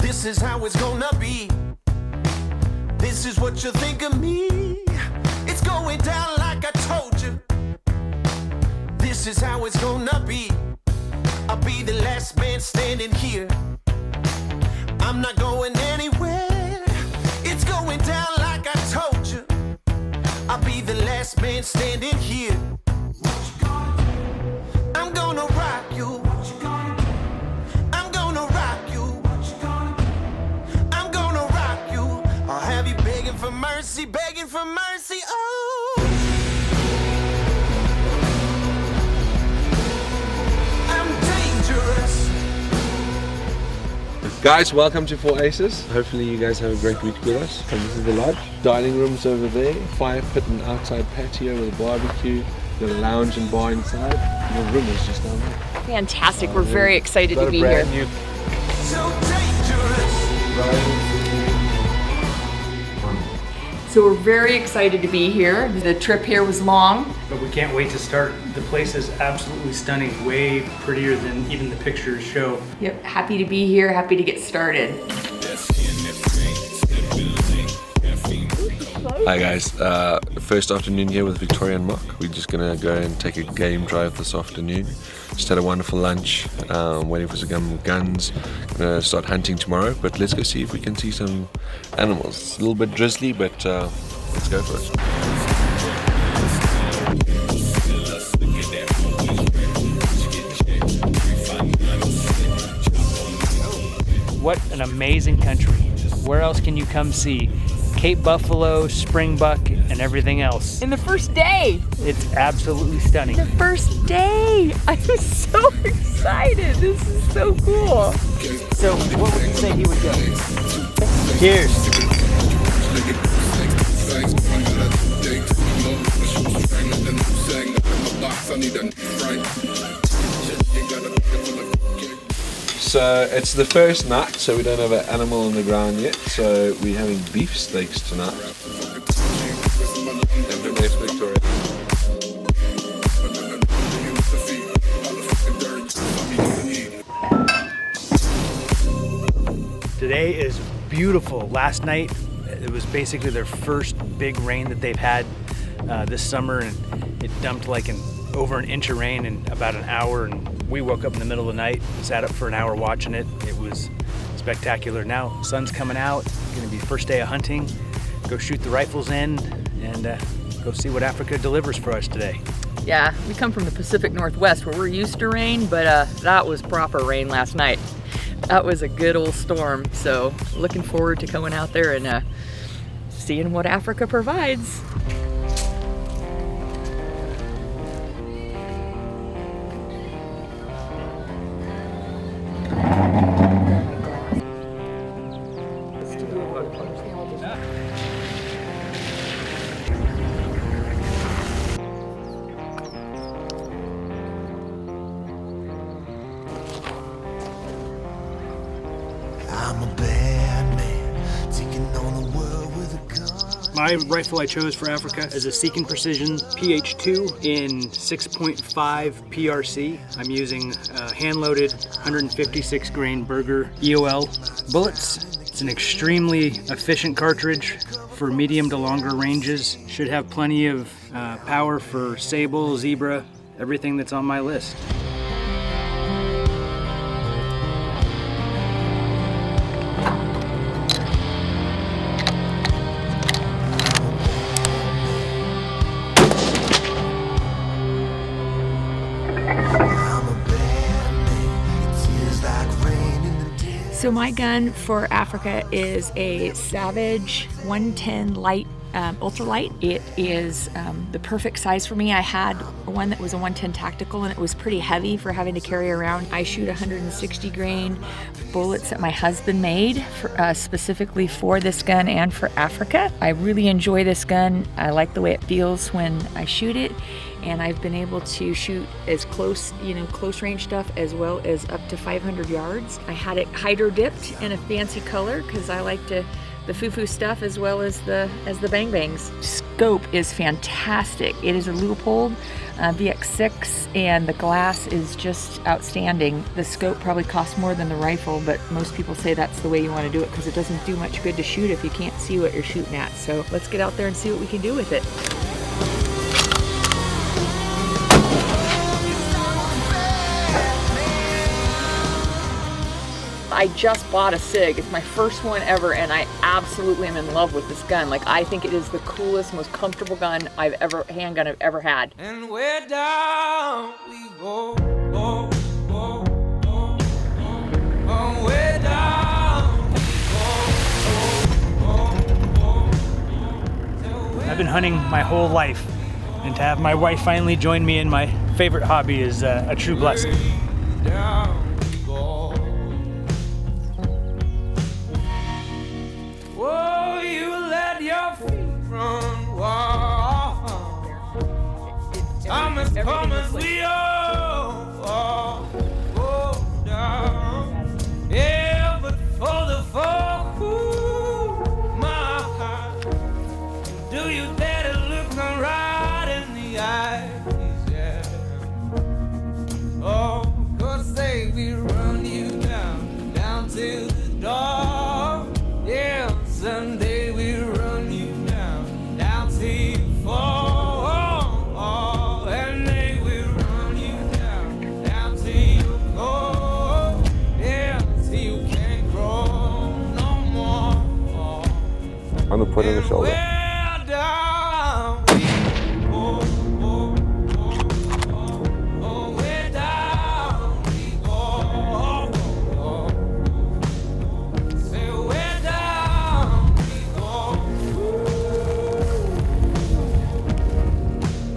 This is how it's gonna be. This is what you think of me. It's going down like I told you. This is how it's gonna be. I'll be the last man standing here. I'm not going anywhere. It's going down like I told you. I'll be the last man standing here. I'm gonna rock you. I'm gonna rock you. I'm gonna rock you. I'll have you begging for mercy, begging for mercy. Oh, I'm dangerous. Guys, welcome to Four Aces. Hopefully you guys have a great week with us. And this is the lodge. Dining room's over there. Fire pit and outside patio with a barbecue. Got a lounge and bar inside. Your room is just down there. Fantastic. We're very excited to be here. So dangerous. So we're very excited to be here. The trip here was long. But we can't wait to start. The place is absolutely stunning, way prettier than even the pictures show. Yep, happy to be here, happy to get started. Hi guys, first afternoon here with Victoria and Mark. We're just gonna go and take a game drive this afternoon. Just had a wonderful lunch, waiting for some guns. Gonna start hunting tomorrow, but let's go see if we can see some animals. It's a little bit drizzly, but let's go for it. What an amazing country. Where else can you come see? Cape Buffalo, Springbok, and everything else. In the first day! It's absolutely stunning. The first day! I'm so excited! This is so cool! So, what would you say he would go? Cheers! So it's the first night, so we don't have an animal on the ground yet. So we're having beef steaks tonight. Inverness, Victoria. Today is beautiful. Last night, it was basically their first big rain that they've had this summer, and it dumped like over an inch of rain in about an hour, and we woke up in the middle of the night, sat up for an hour watching it. It was spectacular. Now, sun's coming out, gonna be first day of hunting, go shoot the rifles in, and go see what Africa delivers for us today. Yeah, we come from the Pacific Northwest where we're used to rain, but that was proper rain last night. That was a good old storm, so looking forward to going out there and seeing what Africa provides. I'm a bad man, taking on the world with a gun. My rifle I chose for Africa is a Seeking Precision PH2 in 6.5 PRC. I'm using hand-loaded 156 grain Berger EOL bullets. It's an extremely efficient cartridge for medium to longer ranges. Should have plenty of power for Sable, zebra, everything that's on my list. So my gun for Africa is a Savage 110 light, ultralight. It is the perfect size for me. I had one that was a 110 tactical and it was pretty heavy for having to carry around. I shoot 160 grain bullets that my husband made for, specifically for this gun and for Africa. I really enjoy this gun. I like the way it feels when I shoot it. And I've been able to shoot as close, close range stuff as well as up to 500 yards. I had it hydro dipped in a fancy color because I like to the foo-foo stuff as well as the bang bangs. Scope is fantastic. It is a Leupold VX6 and the glass is just outstanding. The scope probably costs more than the rifle, but most people say that's the way you want to do it because it doesn't do much good to shoot if you can't see what you're shooting at. So let's get out there and see what we can do with it. I just bought a SIG. It's my first one ever, and I absolutely am in love with this gun. Like, I think it is the coolest, most comfortable gun handgun I've ever had. And where down we go, go, go, go, go. Where down we go, I've been hunting my whole life, and to have my wife finally join me in my favorite hobby is a true blessing. down we go. Oh, you let your feet run wild. I'm as calm as we all go down. Yeah, but for the folk who my heart, do you dare to look them right in the eyes? Yeah. Oh, 'cause they will run you down, down to the door. Yeah, someday we'll run you down, down till you fall. And they will run you down, down till you go. Yeah, till you can't grow no more. On the point of the shoulder. Where down we go, go, go, go. Where down we go, go, go. Say where down we go.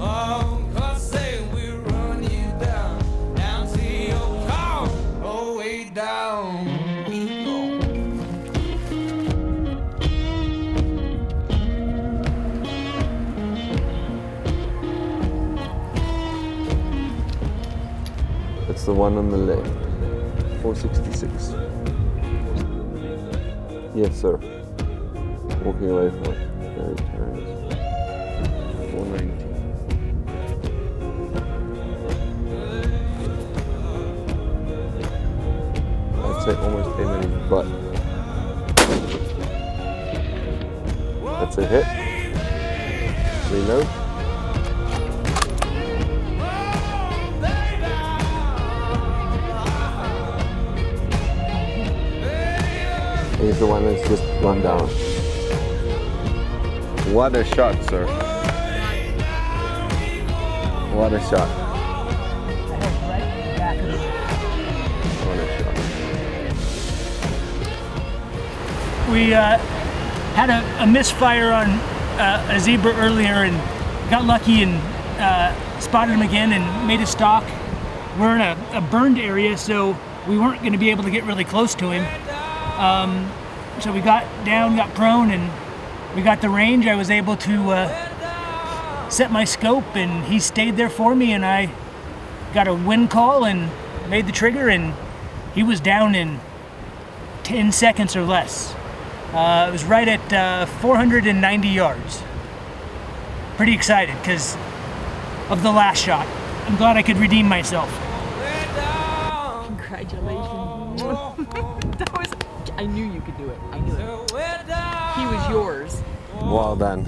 Oh, 'cause say we run you down, down to your car. Oh, way down we go. That's the one on the left. 466. Yes, sir. Walking away from it. There it turns. 490. I'd say almost came in his butt. That's a hit. Reload. He's the one that's just run down. What a shot, sir. What a shot. What a shot. We had a misfire on a zebra earlier and got lucky and spotted him again and made a stalk. We're in a burned area, so we weren't going to be able to get really close to him. So we got down, got prone, and we got the range. I was able to set my scope, and he stayed there for me, and I got a wind call and made the trigger, and he was down in 10 seconds or less. It was right at 490 yards. Pretty excited because of the last shot. I'm glad I could redeem myself. Congratulations. That was, I knew you could do it. I knew it. He was yours. Well done.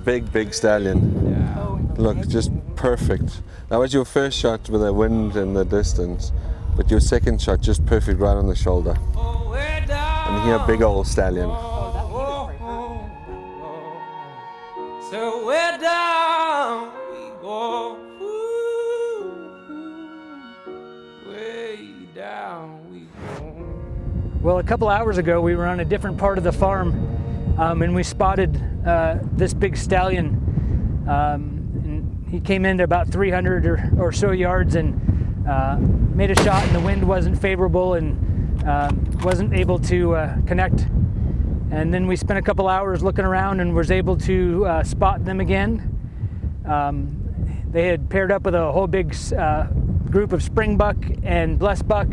Big stallion. Look, just perfect. That was your first shot with the wind and the distance, but your second shot just perfect right on the shoulder. And here, big old stallion. So where down we go, way down we go. Well, a couple hours ago, we were on a different part of the farm, and we spotted this big stallion. And he came into about 300 or so yards and made a shot, and the wind wasn't favorable and wasn't able to connect. And then we spent a couple hours looking around and was able to spot them again. They had paired up with a whole big group of Springbok and Blessbuck,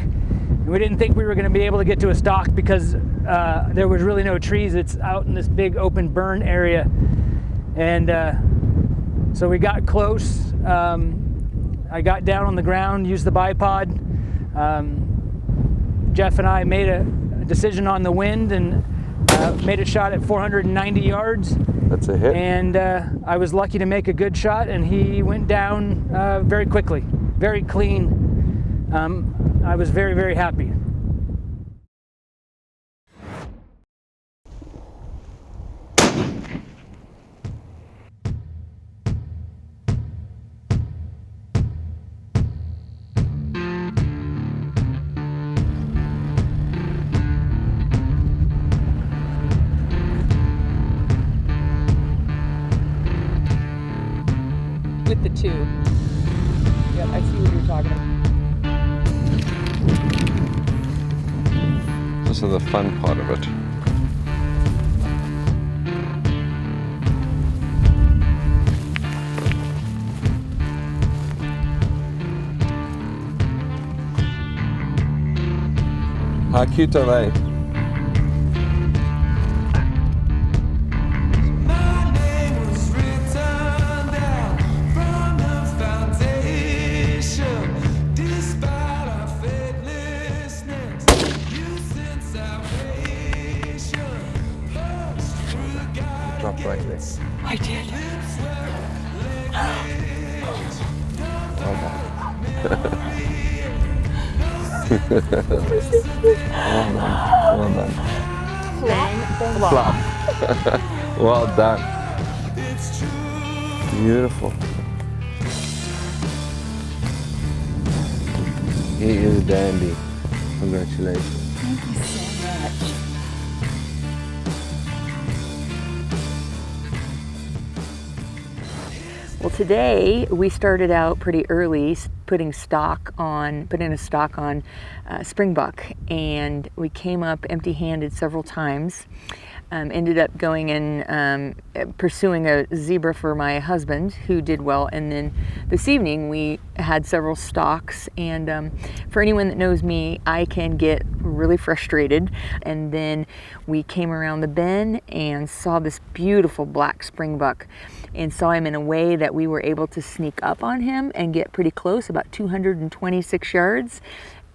We didn't think we were going to be able to get to a stock because there was really no trees. It's out in this big open burn area. And so we got close. I got down on the ground, used the bipod. Jeff and I made a decision on the wind and made a shot at 490 yards. That's a hit. And I was lucky to make a good shot, and he went down very quickly, very clean. I was very, very happy. With the tube. Yep, I see what you're talking about. This is the fun part of it. How cute are they? Dropped right there. I did. Well done. Flop. Well done. Beautiful. He is a dandy. Congratulations. Thank you so much. Well, today we started out pretty early putting a stock on Springbok, and we came up empty-handed several times. Ended up going and pursuing a zebra for my husband, who did well, and then this evening we had several stocks. And for anyone that knows me, I can get really frustrated. And then we came around the bend and saw this beautiful black Springbok, and saw him in a way that we were able to sneak up on him and get pretty close, about 226 yards.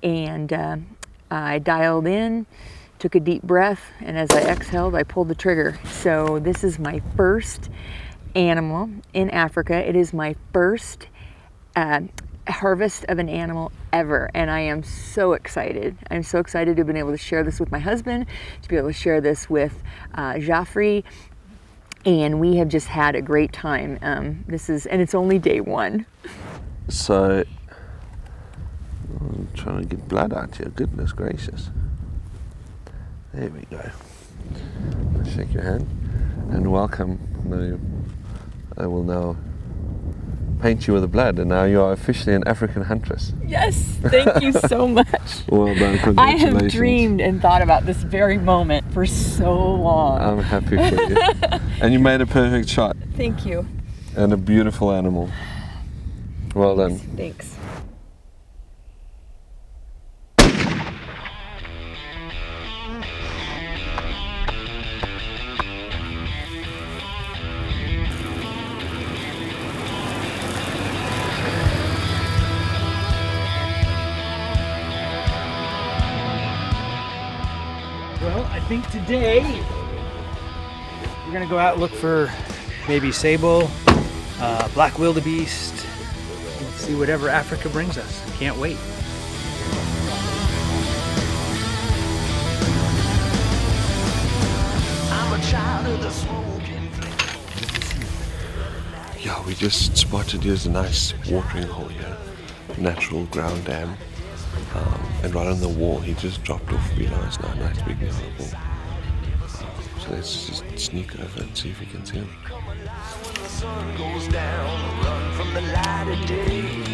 And I dialed in, took a deep breath, and as I exhaled, I pulled the trigger. So this is my first animal in Africa. It is my first harvest of an animal ever, and I am so excited. I'm so excited to have been able to share this with my husband, to be able to share this with Jaffrey, and we have just had a great time. And it's only day one. So, I'm trying to get blood out here. Goodness gracious. There we go. I'll shake your hand and welcome. I will now paint you with the blood, and now you are officially an African huntress. Yes, thank you so much. Well done, congratulations. I have dreamed and thought about this very moment for so long. I'm happy for you. And you made a perfect shot. Thank you. And a beautiful animal. Well done. Thanks. Well, I think today we're gonna go out and look for maybe Sable, black Wildebeest, and see whatever Africa brings us. Can't wait. I'm a child of the smoking flame. Yeah, we just spotted here's a nice watering hole here, natural ground dam, and right on the wall he just dropped off below us now, a nice big yellow ball. So let's just sneak over and see if we can see him. When the sun goes down, run from the light of day.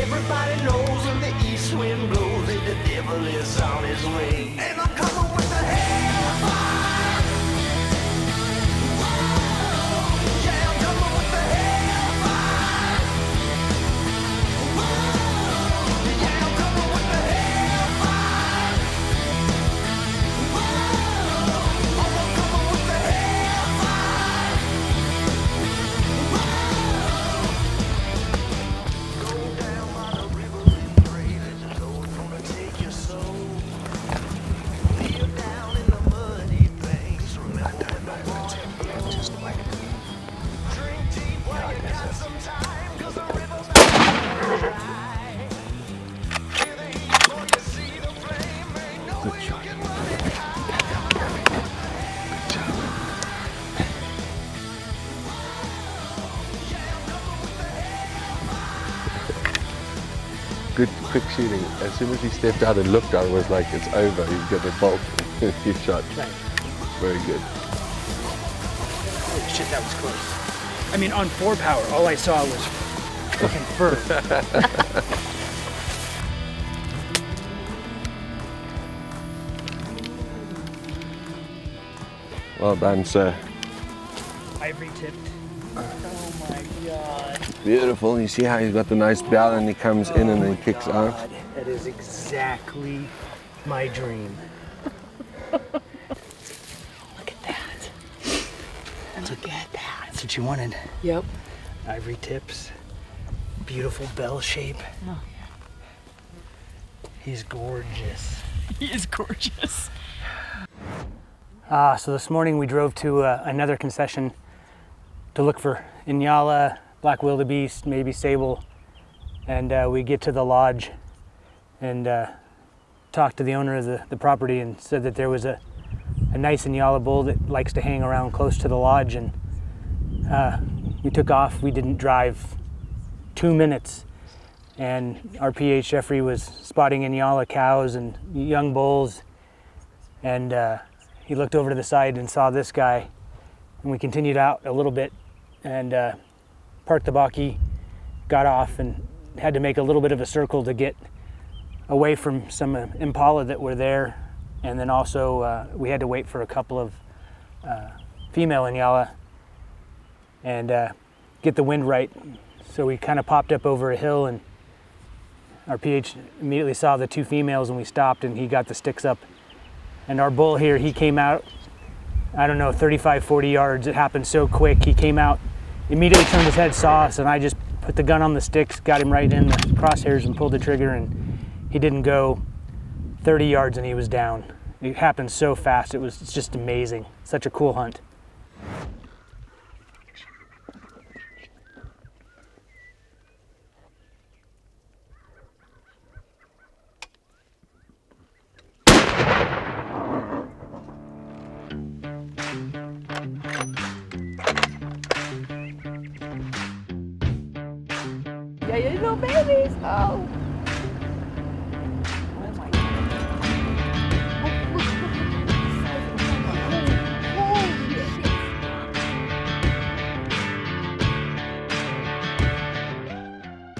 Everybody knows when the east wind blows that the devil is on his way. And I'm coming with the hellfire. Whoa, yeah, I'm coming with the hellfire. Whoa, yeah, I'm coming with the hellfire. good quick shooting. As soon as he stepped out and looked, I was like, it's over. He's got a bolt. He shot. Very good. Holy shit, that was close. I mean, on 4 power, all I saw was fucking fur. Well done, sir. Ivory tipped. Oh my god. Beautiful. You see how he's got the nice bell and he comes in and then he kicks out? That is exactly my dream. Look at that. Look at that. That's what you wanted. Yep. Ivory tips. Beautiful bell shape. Oh. He's gorgeous. He is gorgeous. So this morning we drove to another concession to look for Nyala, black wildebeest, maybe Sable, and we get to the lodge and talked to the owner of the property and said that there was a nice Nyala bull that likes to hang around close to the lodge, and we took off. We didn't drive 2 minutes and our PH Jeffrey was spotting Nyala cows and young bulls, and he looked over to the side and saw this guy, and we continued out a little bit and parked the bakkie, got off, and had to make a little bit of a circle to get away from some Impala that were there, and then also we had to wait for a couple of female Nyala and get the wind right. So we kind of popped up over a hill, and our PH immediately saw the 2 females, and we stopped, and he got the sticks up. And our bull here, he came out, I don't know, 35, 40 yards. It happened so quick. He came out, immediately turned his head, saw us, and I just put the gun on the sticks, got him right in the crosshairs and pulled the trigger, and he didn't go 30 yards and he was down. It happened so fast. It's just amazing. Such a cool hunt. Yeah, you little babies. Oh. Oh my God.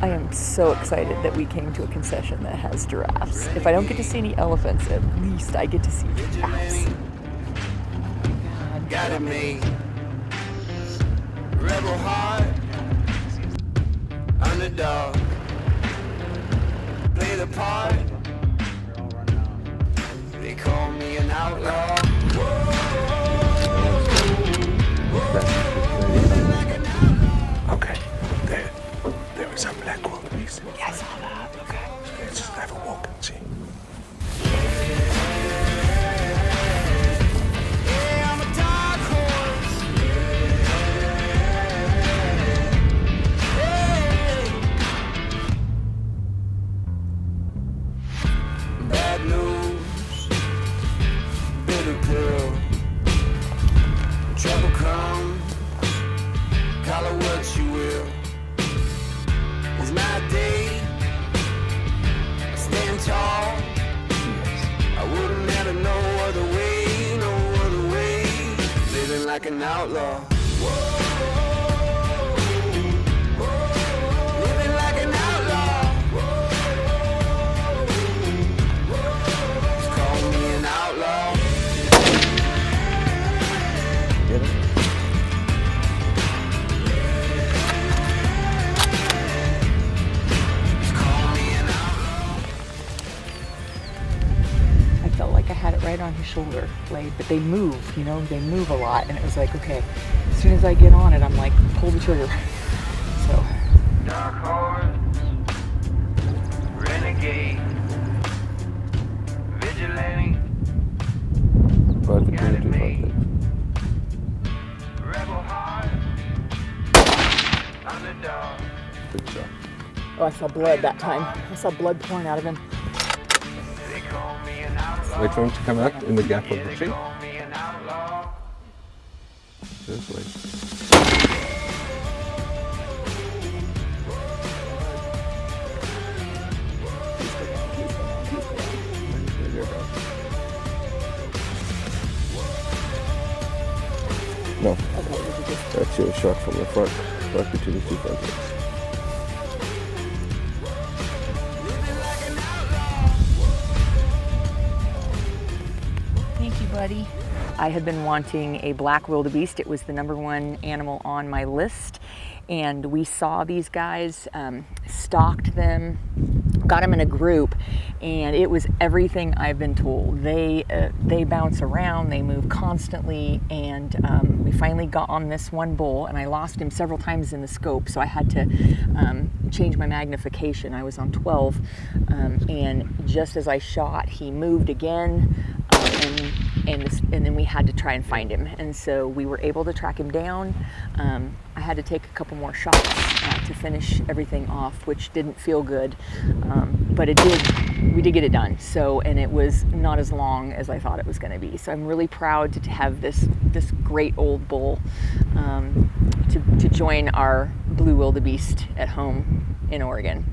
I am so excited that we came to a concession that has giraffes. If I don't get to see any elephants, at least I get to see giraffes. Got it made. Rebel heart. Underdog. Play the part. They call me an outlaw. Okay, there was some black wildebeest. Yeah, I saw that. Okay. Let's just have a walk and see. Yeah, I'm a dark horse. Bad news, bitter pill. Trouble comes, call it what you will. It's my day, I stand tall. I wouldn't have no other way, no other way. Living like an outlaw. Living like an outlaw. Just call me an outlaw. Get it? Just call me an outlaw. I felt like I had it right on his shoulder blade, but they move, you know, they move a lot, and it was like, okay, as soon as I get on it, I'm like, pull the trigger. So, Dark horse, renegade, vigilante, Right between the 2 frontlets. rebel heart, underdog. Good shot. oh, I saw blood that time. I saw blood pouring out of him. They call me an outlaw. Wait for him to come out in the gap of the They tree. call me an outlaw. This way. Gets you a shot from the front, right between the two front legs. Thank you, buddy. I had been wanting a black wildebeest. It was the #1 animal on my list. And we saw these guys, stalked them, got them in a group, and it was everything I've been told. They bounce around, they move constantly, and we finally got on this one bull, and I lost him several times in the scope, so I had to change my magnification. I was on 12, and just as I shot, he moved again, and then we had to try and find him. And so we were able to track him down. I had to take a couple more shots to finish everything off, which didn't feel good, but we did get it done. So, and it was not as long as I thought it was going to be. So I'm really proud to have this great old bull to join our blue wildebeest at home in Oregon.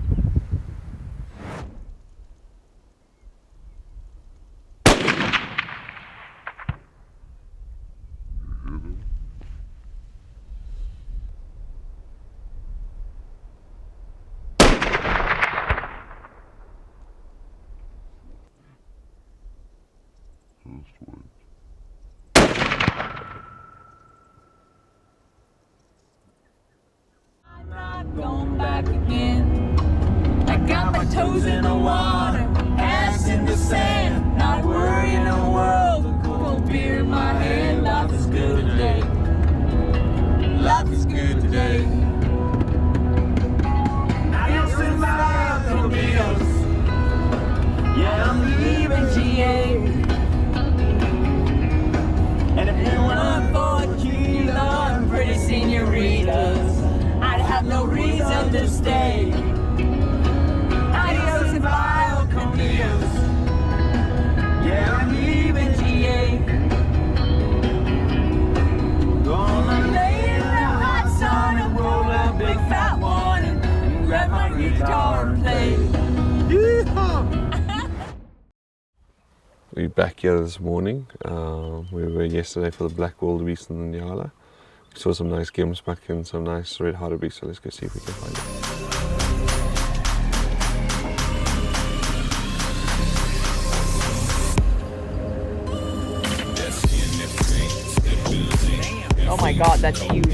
Going back again. I got my toes in the water, ass in the sand, not worrying the world. A cold beer in my hand. Life is good today. Life is good today. Adios and bye, amigos. Yeah, I'm leaving GA. And if you want for a kilo and pretty senoritas, I'd have no reason to stay. Adios and bye, amigos. Yeah, I'm leaving GA. Gonna lay in the hot sun and roll a big fat one and grab my guitar and play. We're back here this morning. We were yesterday for the black wildebeest and the Nyala. We saw some nice Gemsbok and some nice red Hartebeest, so let's go see if we can find Oh my God, that's huge.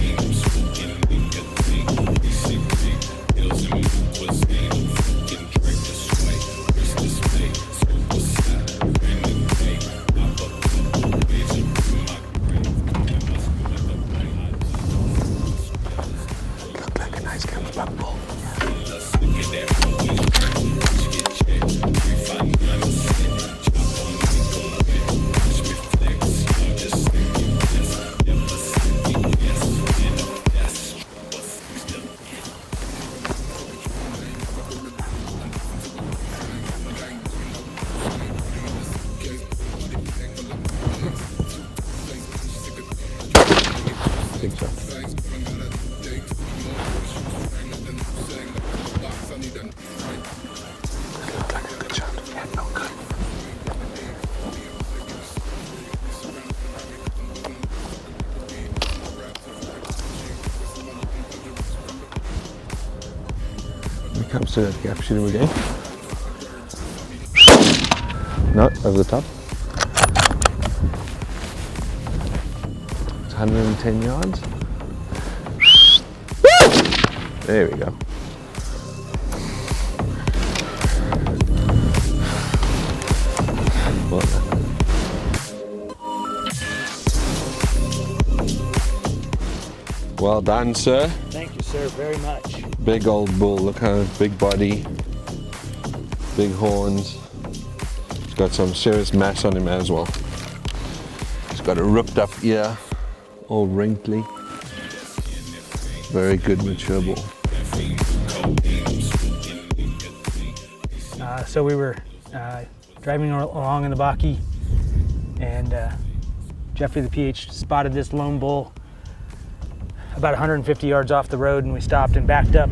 comes to gap shooting again. No, over the top. It's 110 yards. There we go. Well done, sir. Thank you, sir, very much. Big old bull, look how big body, big horns. He's got some serious mass on him as well. He's got a ripped up ear, all wrinkly. Very good mature bull. So we were driving along in the Baki, and Jeffrey the PH spotted this lone bull about 150 yards off the road, and we stopped and backed up,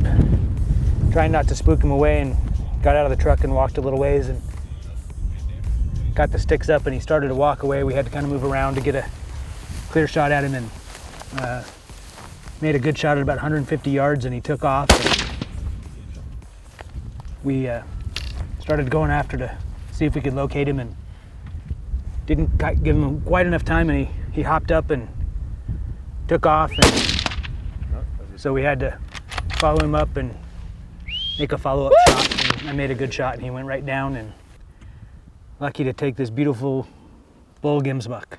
trying not to spook him away, and got out of the truck and walked a little ways and got the sticks up, and he started to walk away. We had to kind of move around to get a clear shot at him, and made a good shot at about 150 yards, and he took off. We started going after to see if we could locate him, and didn't give him quite enough time, and he hopped up and took off, and so we had to follow him up and make a follow-up shot, and I made a good shot, and he went right down, and lucky to take this beautiful bull Gemsbok.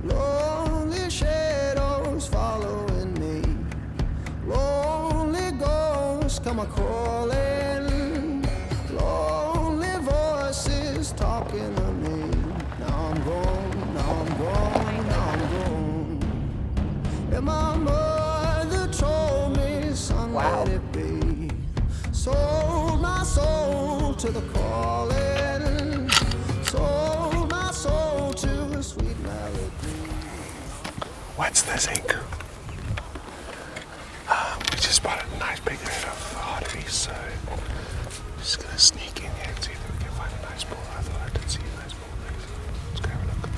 Lonely shadows following me. Lonely ghosts come a-calling. Lonely voices talking to me. Now I'm gone, now I'm gone, now I'm gone. And my mother told me, son, let it be. Sold my soul to the calling. Sold my soul to the sweet melody. What's this ink? We just spotted a nice big herd of Hartebeest, so I'm just gonna sneak in here and see if we can find a nice bull. I thought I did see a nice bull there, so let's go have a look.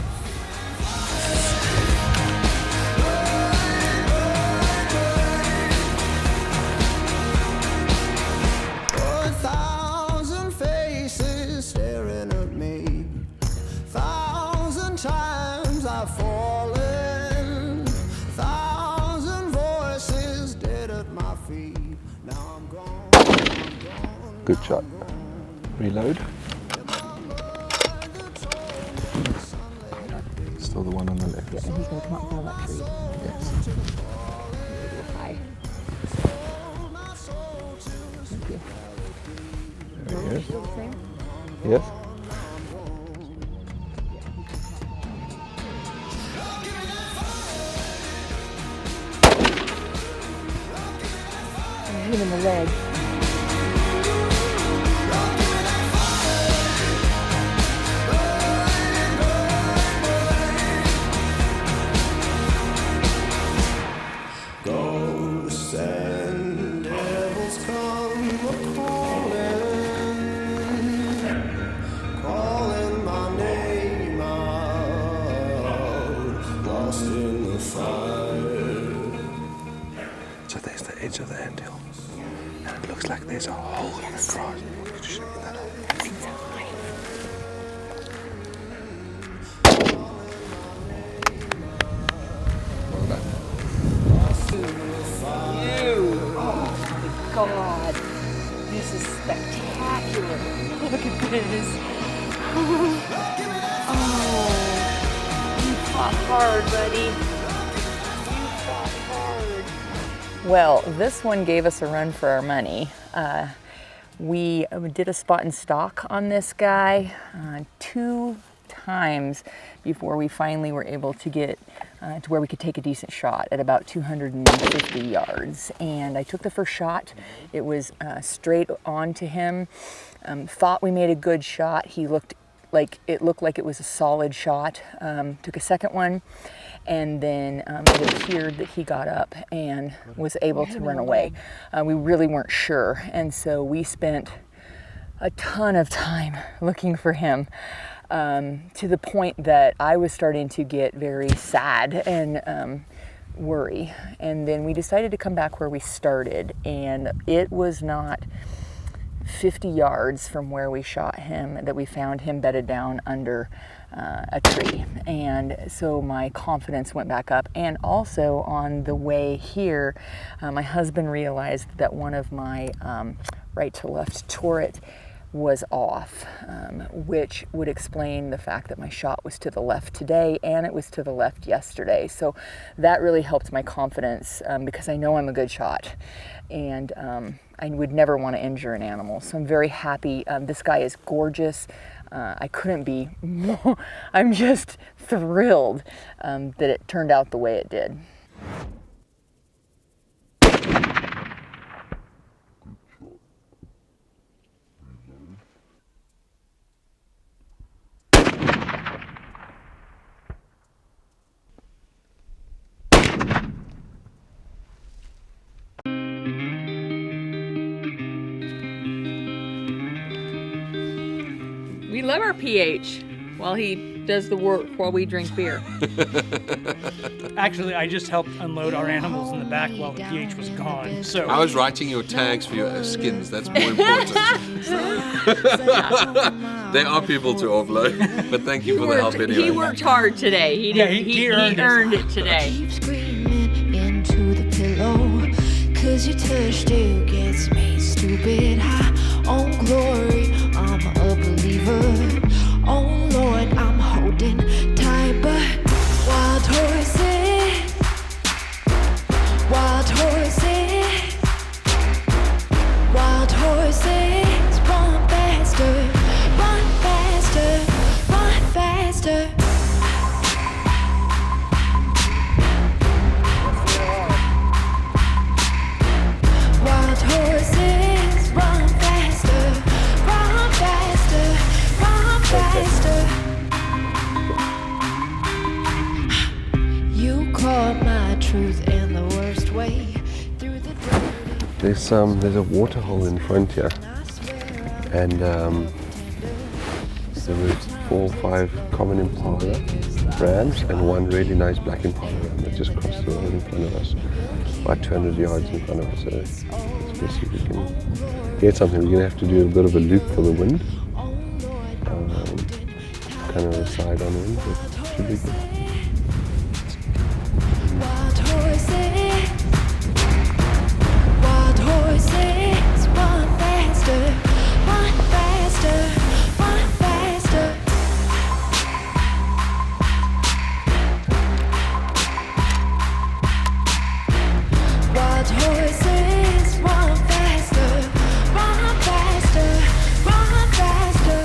A thousand faces staring at me. 1,000 times I've fallen. 1,000 voices dead at my feet. Now I'm gone, I'm gone. Good shot. Reload. Still the one on the left. Yeah, and he's gonna come up and follow that tree. Yes. Hi. Thank you. There he is. Still the same? Yes. I hit him in the leg. Ghosts and devils come a-calling, calling my name out, lost in the fire. So there's the edge of the anthill. And it looks like there's a hole in the grass. Could you show me that hole? Well done. God, this is spectacular. Look at this. Oh, you fought hard, buddy. You fought hard. Well, this one gave us a run for our money. We did a spot and stock on this guy 2 times before we finally were able to get to where we could take a decent shot at about 250 yards. And I took the first shot. It was straight on to him. Thought we made a good shot. He looked like it was a solid shot. Took a second one, and then it appeared that he got up and was able to run away. We really weren't sure, and so we spent a ton of time looking for him. To the point that I was starting to get very sad and worry. And then we decided to come back where we started, and it was not 50 yards from where we shot him that we found him bedded down under a tree. And so my confidence went back up. And also on the way here, my husband realized that one of my right to left turret was off, which would explain the fact that my shot was to the left today and it was to the left yesterday. So that really helped my confidence because I know I'm a good shot, and I would never want to injure an animal. So I'm very happy. This guy is gorgeous. I couldn't be more. I'm just thrilled that it turned out the way it did. We love our PH while he does the work while we drink beer. Actually, I just helped unload our animals in the back while the PH was gone. So I was writing your tags for your skins. That's more important. There are people to offload, but thank you for the help anyway. He worked hard today. He earned it today. Keep screaming into the pillow, 'cause your touch still gets me stupid high on glory. I'm a believer. Oh Lord, I'm holding tight, but wild horses, wild horses, wild horses, run faster, run faster, run faster. Wild horses, run faster, run faster, run faster. You caught my truth in the worst way through the dirt. There's a water hole in front here, and there were 4 or 5 common Impala rams and one really nice black Impala ram that just crossed the road in front of us, about 200 yards in front of us. So let's see if we can get something. We're going to have to do a bit of a loop for the wind, kind of a side on wind, but it should be good. Wild horses, wild horses, run faster, run faster, run faster. Wild horses, run faster, run faster, run faster.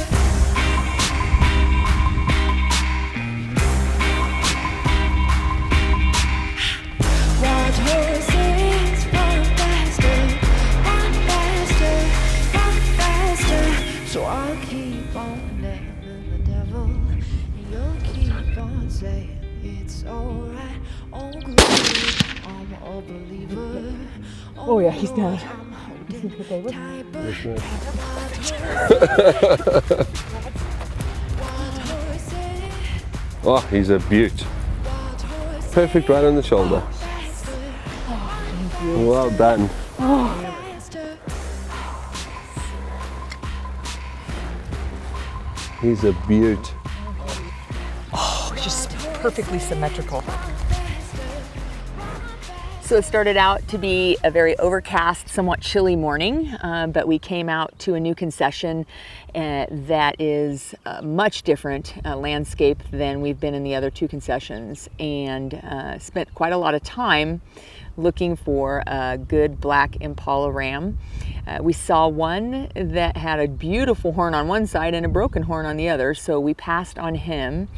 Wild horses, run faster, run faster, run faster. So I'll keep on naming the devil, and you'll keep on saying it's alright. Oh glory, I'm a believer. Oh yeah, he's done. I'm holding tight, but wild horses, Oh, he's a beaut. wild horses, Perfect right on the shoulder. Well done. faster. He's a beaut. Just perfectly symmetrical. So it started out to be a very overcast, somewhat chilly morning, but we came out to a new concession that is a much different landscape than we've been in the other 2 concessions, and spent quite a lot of time looking for a good black Impala ram. We saw one that had a beautiful horn on one side and a broken horn on the other, so we passed on him.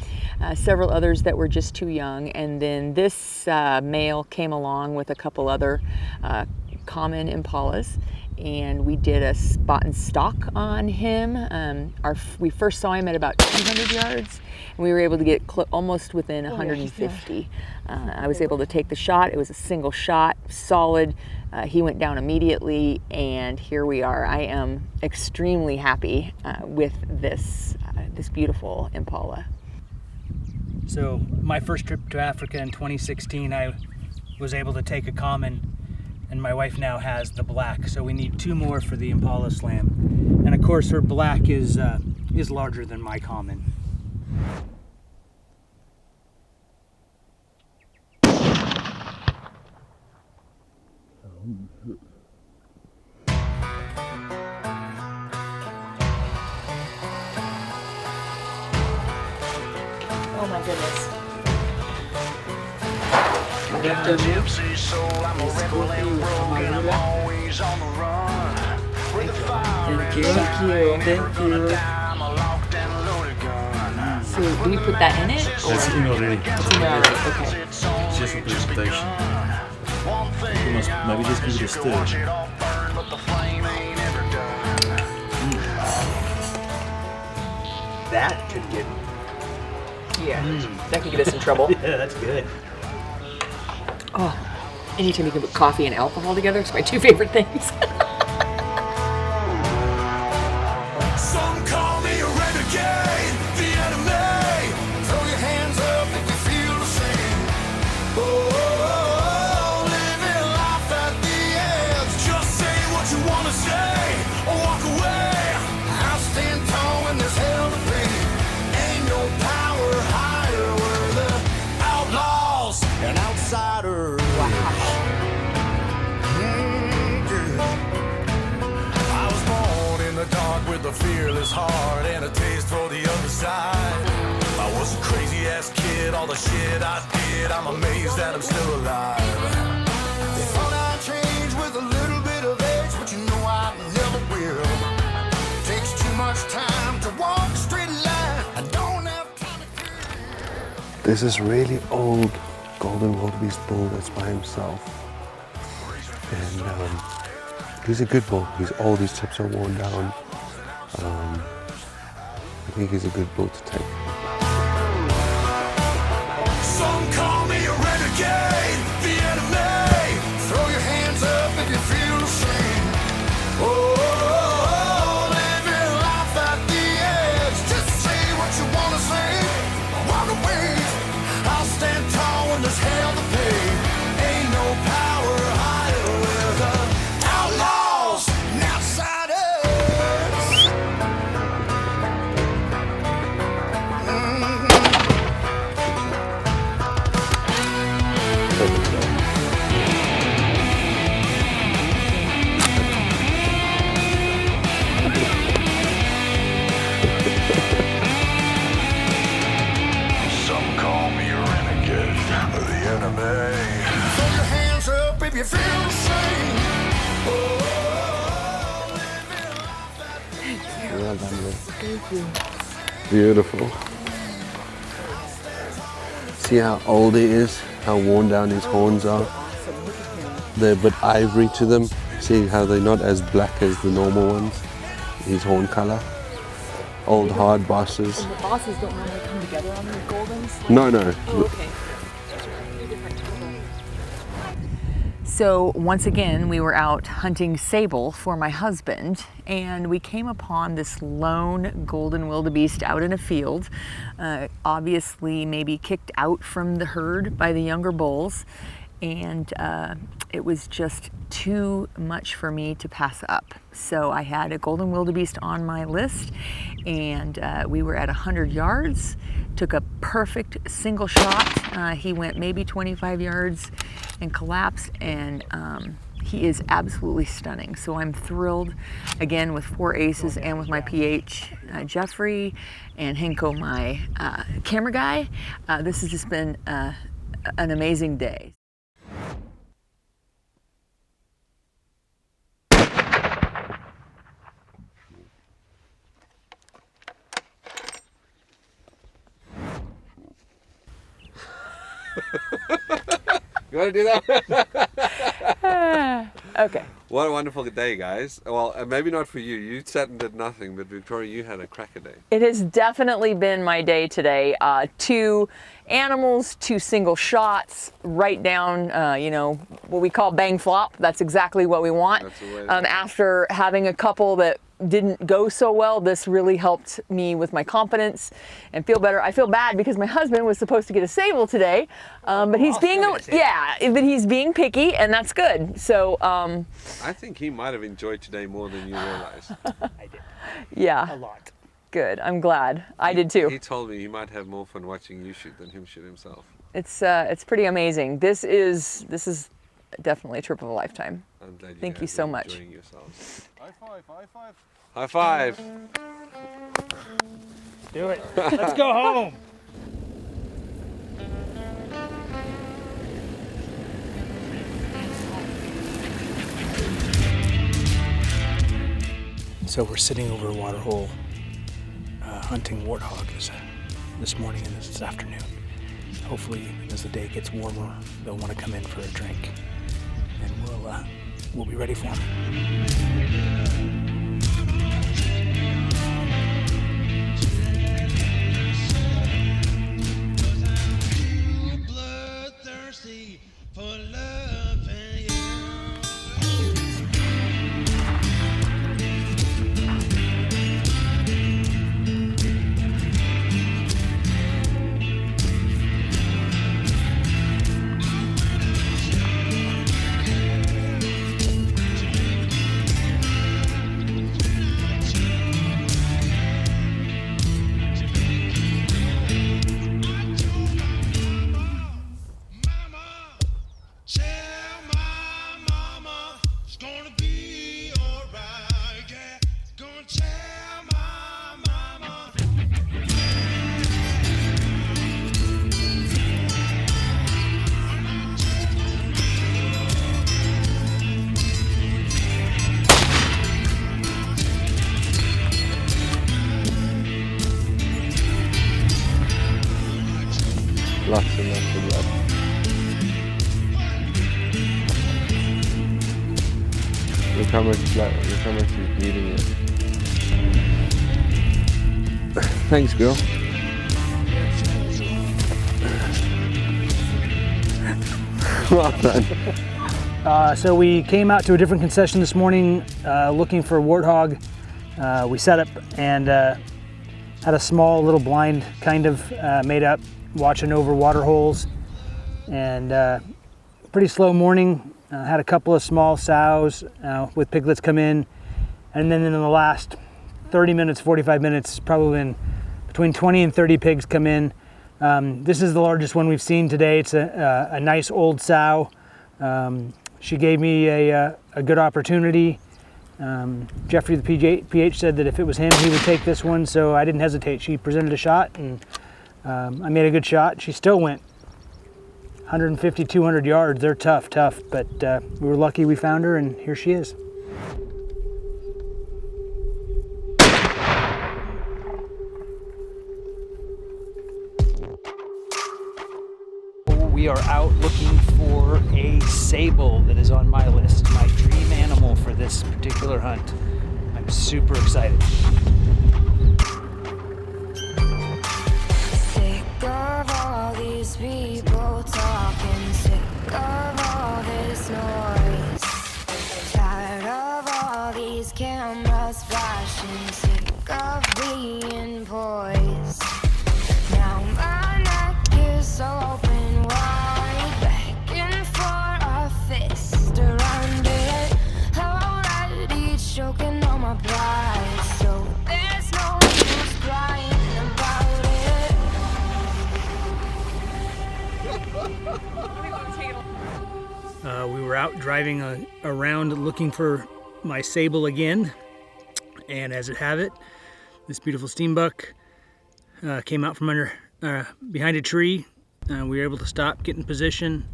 Several others that were just too young, and then this male came along with a couple other common Impalas, and we did a spot and stalk on him. We first saw him at about 200 yards, and we were able to get almost within 150. I was able to take the shot. It was a single shot, solid. He went down immediately, and here we are. I am extremely happy with this beautiful Impala. So my first trip to Africa in 2016, I was able to take a common, and my wife now has the black. So we need 2 more for the Impala Slam, and of course her black is larger than my common. Oh my goodness. Gypsy soul, I'm a rebel and broken. I'm always on the run. With a fire Thank you. I'm a locked and loaded gun. So do we put that in it? That's in already. It's in there already, okay. It's on just a presentation. We must maybe just give it a stir. That could get. Yeah, that could get us in trouble. Yeah, that's good. Oh, anytime you can put coffee and alcohol together, it's my two favorite things. Some call me a renegade, the enemy. Throw your hands up if you feel the same. Oh, living life at the edge. Just say what you want to say or walk away. I'll stand tall when there's hell to pay. Ain't no power higher. We're the outlaws and outsiders. I was born in the dark with a fearless heart and a taste for the other side. I was a crazy ass kid, all the shit I did, I'm amazed that I'm still alive. They thought I'd change with a little bit of age, but you know I never will. Takes too much time to walk a straight line. I don't have time to. There's this really old golden wildebeest bull that's by himself. And he's a good bull. He's old, his tips are worn down. I think he's a good bull to take. Some call me a renegade, the enemy. Throw your hands up if you feel the same. Oh, living life at the edge. Just say what you want to say. Walk away. I'll stand tall when there's hell to pay. Ain't no power higher. We're the outlaws and outsiders. Some call me a renegade, the enemy. Throw your hands up if you feel the same. Well done, man. Thank you. Beautiful. See how old he is, how worn down his horns are. They're a bit ivory to them. See how they're not as black as the normal ones. His horn color. Old hard bosses. And the bosses don't normally come together on these Goldens? No, no. Oh, okay. So once again, we were out hunting Sable for my husband, and we came upon this lone golden wildebeest out in a field, obviously maybe kicked out from the herd by the younger bulls, and it was just too much for me to pass up. So I had a golden wildebeest on my list, and we were at 100 yards, took a perfect single shot. He went maybe 25 yards and collapsed, and he is absolutely stunning. So I'm thrilled, again, with 4 aces and with my PH, Jeffrey, and Henko, my camera guy. This has just been an amazing day. You want to do that? Okay. What a wonderful day, guys. Well, maybe not for you. You sat and did nothing, but Victoria, you had a cracker day. It has definitely been my day today. 2 animals, 2 single shots, right down, you know, what we call bang flop. That's exactly what we want. That's the way After having a couple that didn't go so well, this really helped me with my confidence and feel better. I feel bad because my husband was supposed to get a Sable today, but he's being but he's being picky, and that's good. So I think he might have enjoyed today more than you realize. I did. yeah, A lot. good. I'm glad. I did too. He told me he might have more fun watching you shoot than him shoot himself. It's pretty amazing. This is definitely a trip of a lifetime. I'm glad Thank you guys so are much. enjoying yourselves. High five, high five. High five. Do it. Let's go home. So we're sitting over a water hole, hunting warthog this morning and this afternoon. hopefully as the day gets warmer, they'll want to come in for a drink, and we'll be ready for them. Lots and lots of blood. Look how much blood, look how much he's bleeding it. Thanks, girl. Well done. So we came out to a different concession this morning looking for Warthog. We set up and had a small little blind kind of made up, watching over water holes, and pretty slow morning. Had a couple of small sows with piglets come in, and then in the last 30 minutes, 45 minutes, probably been between 20 and 30 pigs come in. This is the largest one we've seen today. It's a nice old sow. She gave me a good opportunity. Jeffrey, the PH, said that if it was him, he would take this one, so I didn't hesitate. She presented a shot, and I made a good shot. She still went 150, 200 yards. They're tough, but we were lucky we found her, and here she is. We are out looking for a sable that is on my list, my dream animal for this particular hunt. I'm super excited. Sick of all these people talking, sick of all this noise, tired of all these cameras flashing, sick of being poised. Now my neck is open wide, begging for a fist around it, already choking on my pride, so there's no use crying about it. We were out driving around looking for my sable again, and as it have it, this beautiful Steenbuck came out from under behind a tree. We were able to stop, get in position,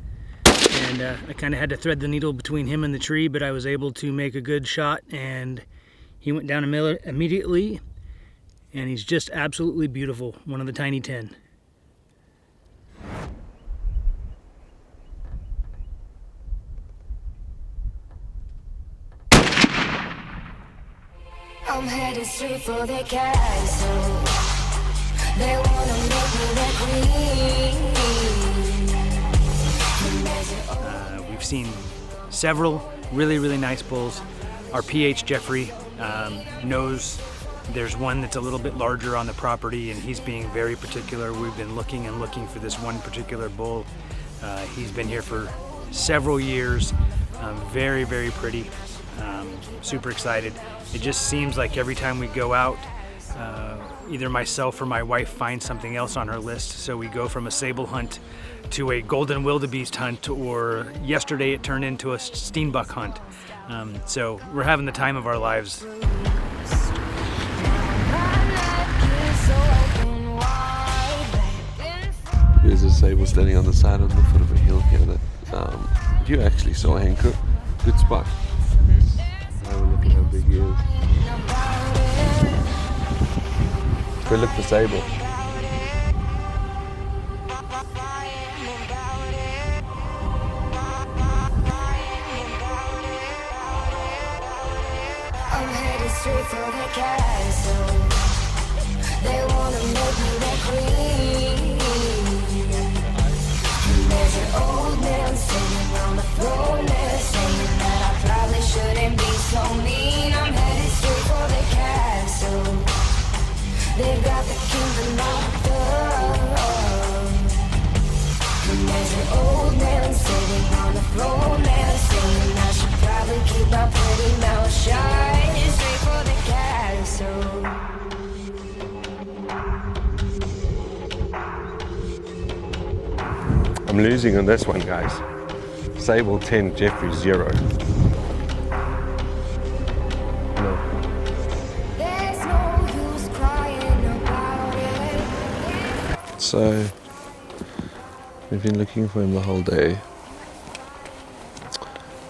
and I kind of had to thread the needle between him and the tree, but I was able to make a good shot, and he went down immediately, and he's just absolutely beautiful, one of the tiny 10. I'm headed straight for the castle. They wanna make me their queen. We've seen several really nice bulls. Our PH, Jeffrey, knows there's one that's a little bit larger on the property, and he's being very particular. We've been looking for this one particular bull. He's been here for several years. Very pretty. Super excited. It just seems like every time we go out, either myself or my wife finds something else on her list. So we go from a sable hunt to a golden wildebeest hunt, or yesterday it turned into a Steenbuck hunt. So we're having the time of our lives. There's a sable standing on the side on the foot of a hill here that you actually saw, Hank. Good spot. Have a look at how big he is. Go look for sable. straight for the castle. They wanna make me their queen. And there's an old man sitting on the throne there, saying that I probably shouldn't be so mean. I'm headed straight for the castle. They've got the kingdom locked up. And there's an old man sitting on the throne there, saying I should probably keep my pretty mouth shut. Straight for the castle. I'm losing on this one, guys. Sable 10, Jeffrey 0. No. There's no use crying about it. So, we've been looking for him the whole day.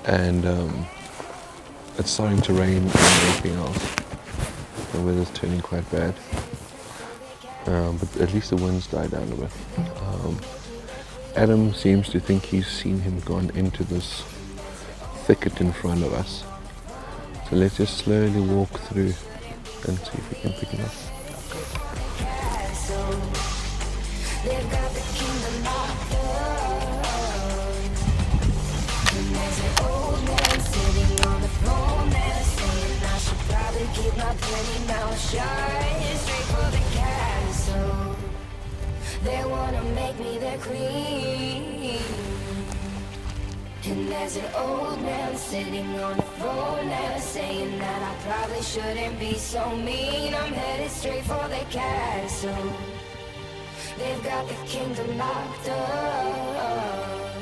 And it's starting to rain and everything else. The weather's turning quite bad. But at least the wind's died down a bit. Adam seems to think he's seen him gone into this thicket in front of us. So let's just slowly walk through and see if we can pick him up. They've got the kingdom locked up. And there's an old man sitting on the throne there, saying I should probably keep my pretty mouth shut. Straight for the castle. They wanna make me their queen. And there's an old man sitting on the throne there, saying that I probably shouldn't be so mean. I'm headed straight for the castle. They've got the kingdom locked up.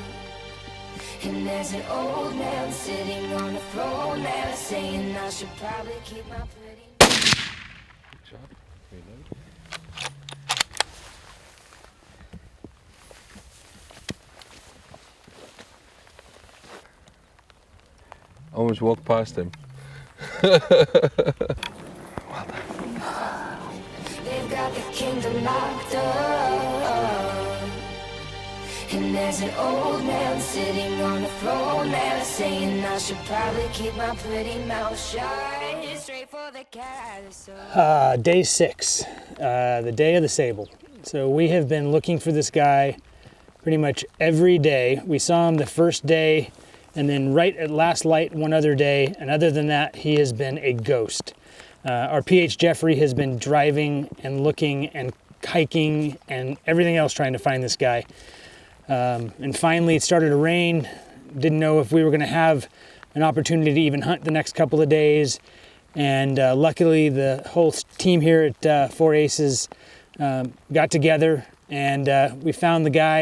And there's an old man sitting on the throne there, saying I should probably keep my pretty. Good job. Reload. Almost walked past him. They've got the kingdom locked up. And there's an old man sitting on the throne there, saying I should probably keep my pretty mouth shut. Straight for the castle. Day 6, the day of the Sable. So we have been looking for this guy pretty much every day. We saw him the first day, and then right at last light one other day, and other than that, he has been a ghost. Our PH Jeffrey has been driving and looking and hiking and everything else trying to find this guy. And finally it started to rain. Didn't know if we were gonna have an opportunity to even hunt the next couple of days. And luckily the whole team here at 4 Aces got together, and we found the guy,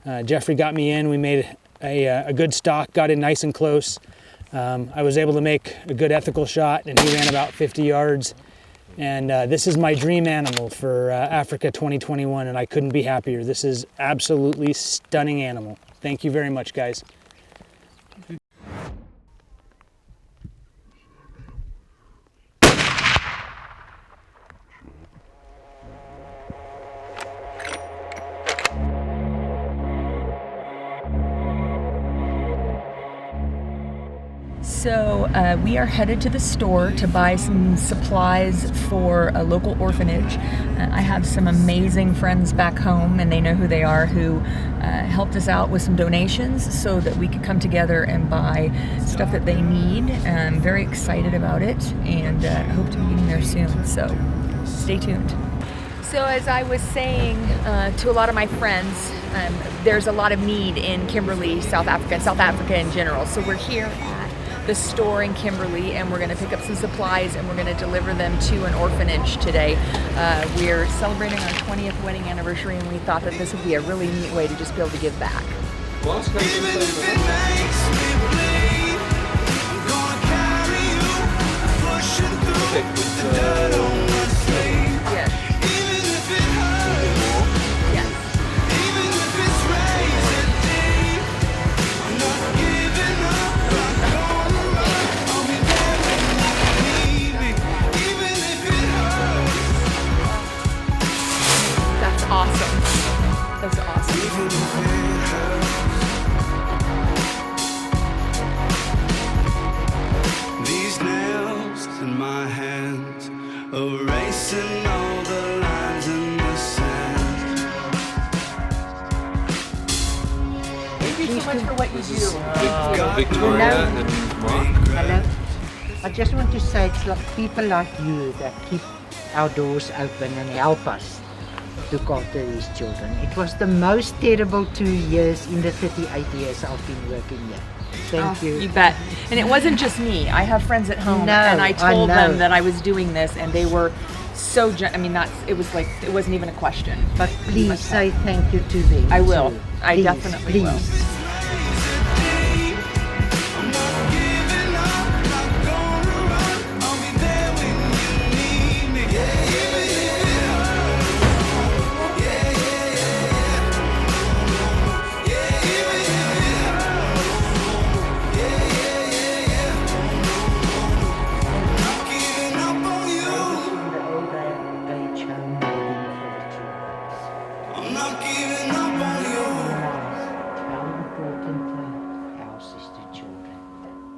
and Jeffrey got me in. We made a good stalk, got in nice and close. I was able to make a good ethical shot, and he ran about 50 yards. And this is my dream animal for Africa 2021, and I couldn't be happier. This is absolutely stunning animal. Thank you very much, guys. So we are headed to the store to buy some supplies for a local orphanage. I have some amazing friends back home, and they know who they are, who helped us out with some donations so that we could come together and buy stuff that they need. I'm very excited about it, and hope to be getting there soon, so stay tuned. So as I was saying to a lot of my friends, there's a lot of need in Kimberley, South Africa, and South Africa in general. So we're here at the store in Kimberley, and we're going to pick up some supplies, and we're going to deliver them to an orphanage today. We're celebrating our 20th wedding anniversary, and we thought that this would be a really neat way to just be able to give back. That's awesome. This is Victoria and Mark. Hello. I just want to say it's like people like you that keep our doors open and help us look after these children. It was the most terrible 2 years in the 38 years I've been working here. Thank you. You bet. And it wasn't just me. I have friends at home, No, and I told know. them that I was doing this, and they were so. I mean, it was like it wasn't even a question. But please say thank you to them. I will. too. I Please, definitely will. please.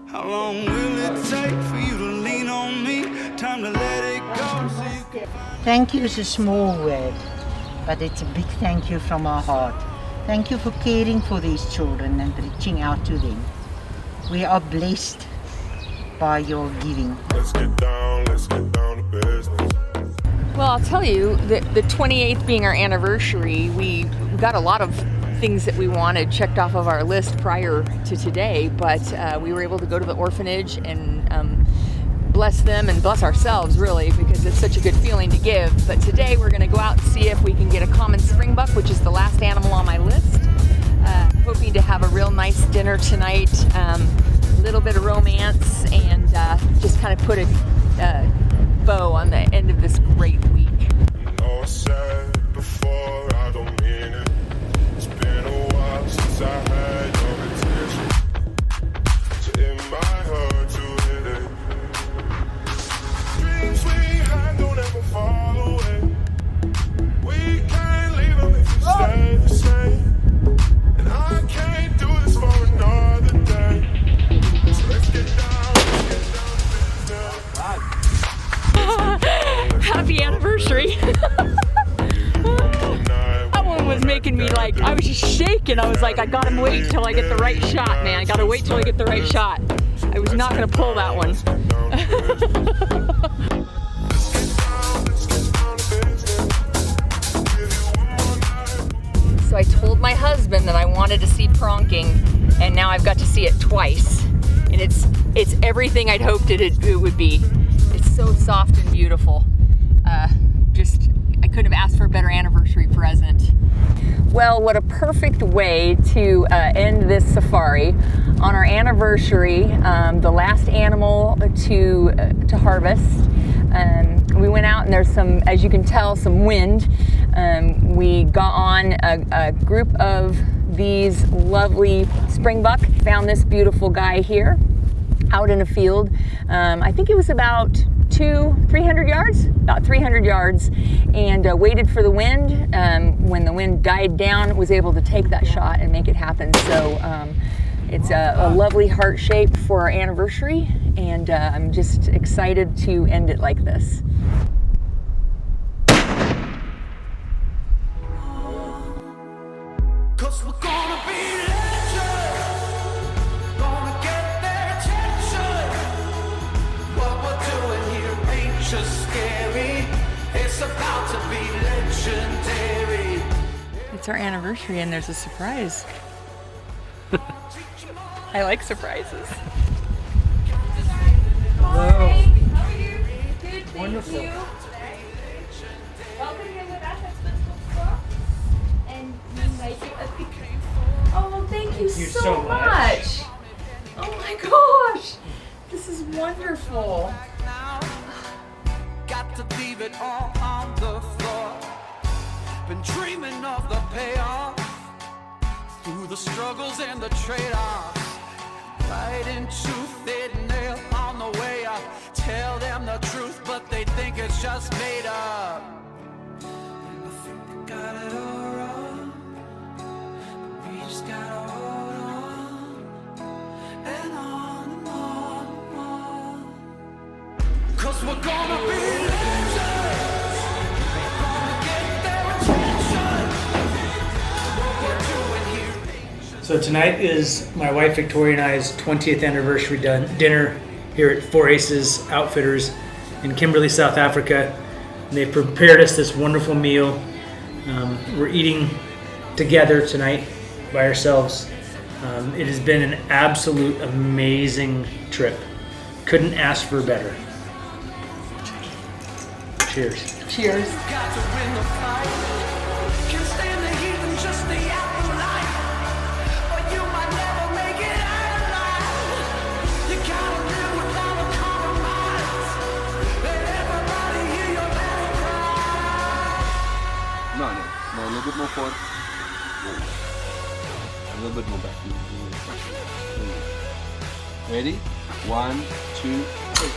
How long will it take for you to lean on me? Time to let it go. So you can Thank you is a small word, but it's a big thank you from our heart. Thank you for caring for these children and reaching out to them. We are blessed by your giving. Let's get down to business. Well, I'll tell you, the 28th being our anniversary, we got a lot of things that we wanted checked off of our list prior to today, but we were able to go to the orphanage and bless them and bless ourselves, really, because it's such a good feeling to give. But today we're going to go out and see if we can get a common springbok, which is the last animal on my list. Hoping to have a real nice dinner tonight, a little bit of romance, and just kind of put a bow on the end of this great week. I said before, I don't mean it. It's been a while since I had your attention. So it might hurt to hit it. Dreams we had don't ever fall away. We can't leave them if you stay the same. And I can't do this for another day. So let's get down to business. Happy anniversary. That one was making me like, I was just shaking. I was like, I gotta wait till I get the right shot, man. I gotta wait till I get the right shot. I was not gonna pull that one. So I told my husband that I wanted to see pronking, and now I've got to see it twice. And it's everything I'd hoped it would be. It's so soft and beautiful. I couldn't have asked for a better anniversary present. Well, what a perfect way to end this safari. On our anniversary, the last animal to harvest, we went out and there's some, as you can tell, some wind. We got on a group of these lovely springbok, found this beautiful guy here out in a field. I think it was about 300 yards, and waited for the wind. When the wind died down, was able to take that shot and make it happen. So it's a lovely heart shape for our anniversary, and I'm just excited to end it like this. Cause we're gonna be legends, gonna get their attention. What we're doing here ain't just scary, it's about to be legendary. It's our anniversary and there's a surprise. I like surprises. Wow. How are you? Good, thank Wonderful. you. Welcome here with us at Springbok. And you make it a big... Oh, thank you so much. Oh my gosh. This is wonderful. Got to leave it all on the floor. Been dreaming of the payoff, through the struggles and the trade-offs. Fighting tooth and nail on the way up. Tell them the truth, but they think it's just made up. And I think they got it all wrong, but we just gotta hold on and on and on and on. 'Cause we're gonna be legends, gonna get their attention. What we're doing here. So So tonight is my wife Victoria and I's 20th anniversary dinner here at Four Aces Outfitters in Kimberley, South Africa. And they've prepared us this wonderful meal. We're eating together tonight by ourselves. It has been an absolute amazing trip. Couldn't ask for better. Cheers. Cheers. No, a little bit more forward. A little bit more back. Ready? 1, 2, 3.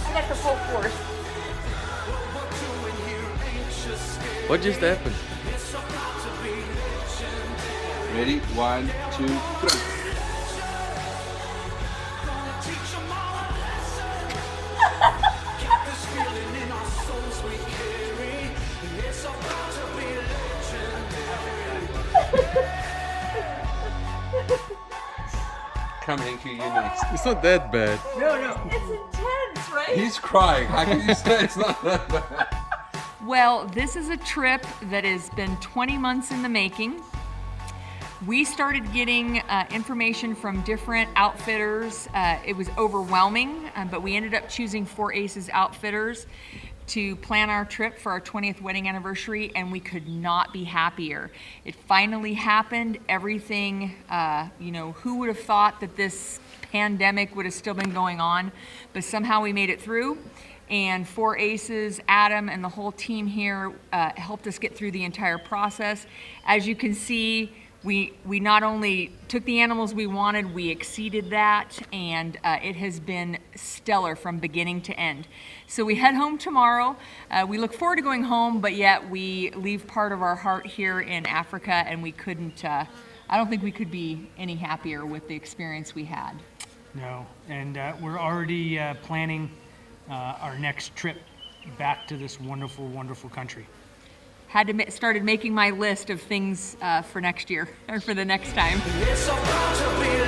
I got the full force. What just happened? Ready? 1, 2, 3. Come Hanky, you next. It's not that bad. No. It's intense, right? He's crying. How can you say it's not that bad? Well, this is a trip that has been 20 months in the making. We started getting information from different outfitters. It was overwhelming, but we ended up choosing Four Aces Outfitters to plan our trip for our 20th wedding anniversary, and we could not be happier. It finally happened. Everything, who would have thought that this pandemic would have still been going on, but somehow we made it through. And Four Aces, Adam, and the whole team here helped us get through the entire process. As you can see, we not only took the animals we wanted, we exceeded that, and it has been stellar from beginning to end. So we head home tomorrow. We look forward to going home, but yet we leave part of our heart here in Africa, and we couldn't, I don't think we could be any happier with the experience we had. No, and we're already planning our next trip back to this wonderful, wonderful country. Started making my list of things for next year, or for the next time. It's about to be